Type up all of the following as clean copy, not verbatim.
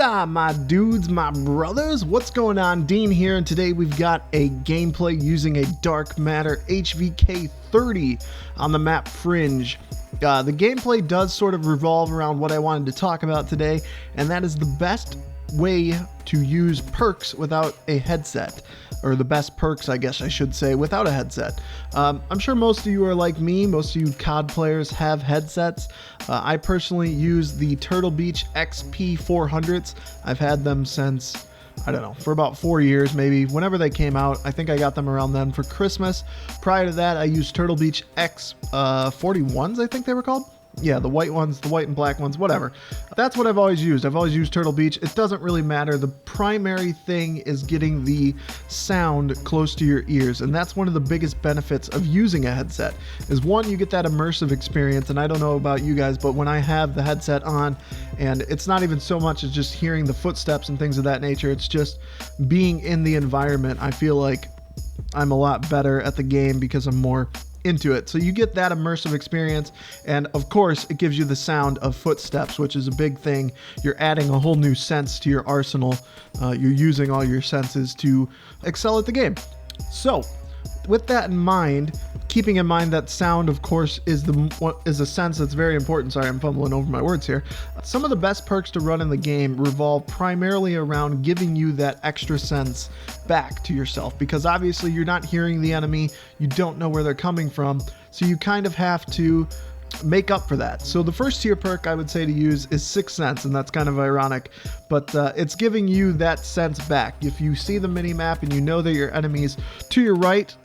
up, my dudes, my brothers? What's going on? Dean here, and today we've got a gameplay using a dark matter HVK-30 on the map Fringe. The gameplay does sort of revolve around what I wanted to talk about today, and that is the best way to use perks without a headset, or the best perks, I guess I should say, without a headset. I'm sure most of you are like me. Most of you COD players have headsets. I personally use the Turtle Beach XP 400s. I've had them since, I don't know, for about 4 years, maybe, whenever they came out. I think I got them around then for Christmas. Prior to that, I used Turtle Beach X 41s, I think they were called. Yeah, the white ones, the white and black ones, whatever. That's what I've always used. I've always used Turtle Beach. It doesn't really matter. The primary thing is getting the sound close to your ears, and that's one of the biggest benefits of using a headset. Is one, you get that immersive experience, and I don't know about you guys, but when I have the headset on, and it's not even so much as just hearing the footsteps and things of that nature, it's just being in the environment. I feel like I'm a lot better at the game because I'm more into it. So you get that immersive experience, and of course it gives you the sound of footsteps, which is a big thing. You're adding a whole new sense to your arsenal. You're using all your senses to excel at the game. So with that in mind, keeping in mind that sound, of course, is a sense that's very important. Sorry, I'm fumbling over my words here. Some of the best perks to run in the game revolve primarily around giving you that extra sense back to yourself, because obviously you're not hearing the enemy, you don't know where they're coming from, so you kind of have to make up for that. So the first tier perk I would say to use is Sixth Sense, and that's kind of ironic, but it's giving you that sense back. If you see the mini map and you know that your enemies to your right,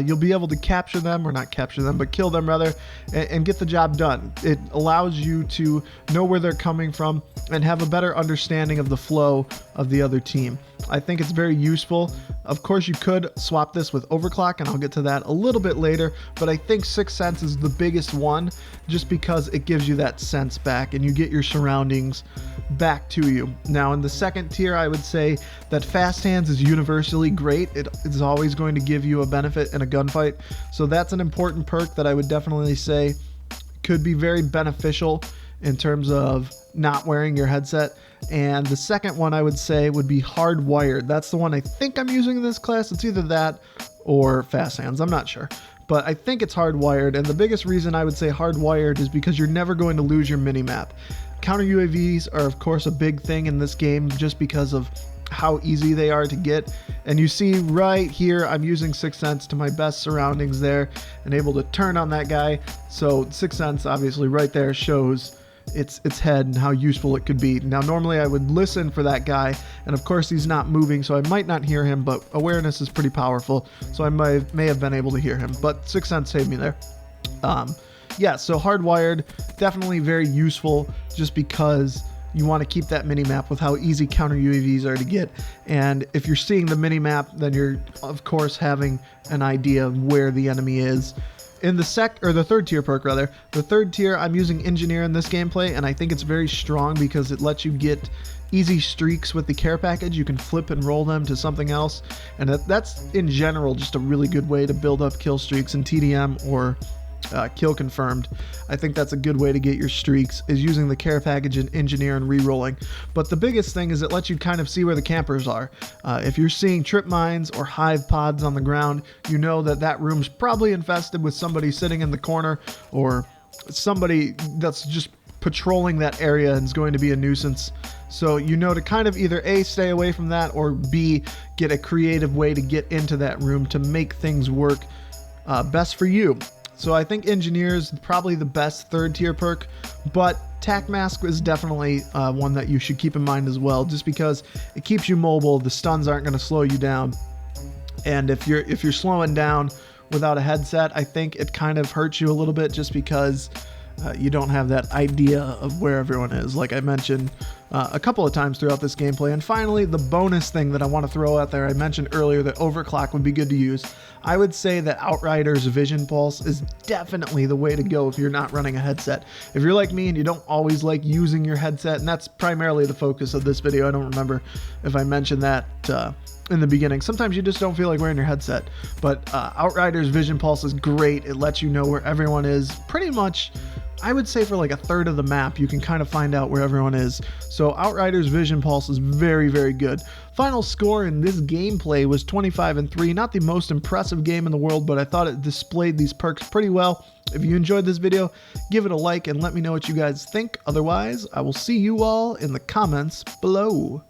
you'll be able to capture them, or not capture them, but kill them rather, and get the job done. It allows you to know where they're coming from and have a better understanding of the flow of the other team. I think it's very useful. Of course, you could swap this with Overclock, and I'll get to that a little bit later, but I think Sixth Sense is the biggest one, just because it gives you that sense back and you get your surroundings back to you. Now, in the second tier, I would say that Fast Hands is universally great. It is always going to give you a benefit in a gunfight, so that's an important perk that I would definitely say could be very beneficial in terms of not wearing your headset. And the second one I would say would be Hardwired. That's the one I think I'm using in this class. It's either that or Fast Hands, I'm not sure, but I think it's Hardwired. And the biggest reason I would say Hardwired is because you're never going to lose your minimap. Counter UAVs are of course a big thing in this game just because of how easy they are to get, and you see right here I'm using Sixth Sense to my best surroundings there and able to turn on that guy. So Sixth Sense obviously right there shows its head and how useful it could be. Now normally I would listen for that guy, and of course he's not moving, so I might not hear him, but awareness is pretty powerful, so I may have been able to hear him, but Sixth Sense saved me there. Yeah, so Hardwired, definitely very useful just because you want to keep that mini-map with how easy counter UAVs are to get, and if you're seeing the mini-map, then you're of course having an idea of where the enemy is. In the third tier perk rather, the third tier, I'm using Engineer in this gameplay, and I think it's very strong because it lets you get easy streaks with the care package. You can flip and roll them to something else, and that's in general just a really good way to build up kill streaks in TDM or kill confirmed. I think that's a good way to get your streaks, is using the care package and Engineer and re-rolling. But the biggest thing is it lets you kind of see where the campers are. If you're seeing trip mines or hive pods on the ground, you know that that room's probably infested with somebody sitting in the corner, or somebody that's just patrolling that area and is going to be a nuisance. So you know to kind of either A, stay away from that, or B, get a creative way to get into that room to make things work best for you. So I think Engineer is probably the best third tier perk, but Tac Mask is definitely one that you should keep in mind as well, just because it keeps you mobile. The stuns aren't going to slow you down, and if you're slowing down without a headset, I think it kind of hurts you a little bit just because you don't have that idea of where everyone is, like I mentioned a couple of times throughout this gameplay. And finally, the bonus thing that I want to throw out there, I mentioned earlier that Overclock would be good to use. I would say that Outrider's Vision Pulse is definitely the way to go if you're not running a headset. If you're like me and you don't always like using your headset, and that's primarily the focus of this video, I don't remember if I mentioned that in the beginning. Sometimes you just don't feel like wearing your headset, but Outrider's Vision Pulse is great. It lets you know where everyone is pretty much I would say for like a third of the map, you can kind of find out where everyone is. So Outrider's Vision Pulse is very, very good. Final score in this gameplay was 25-3. Not the most impressive game in the world, but I thought it displayed these perks pretty well. If you enjoyed this video, give it a like and let me know what you guys think. Otherwise, I will see you all in the comments below.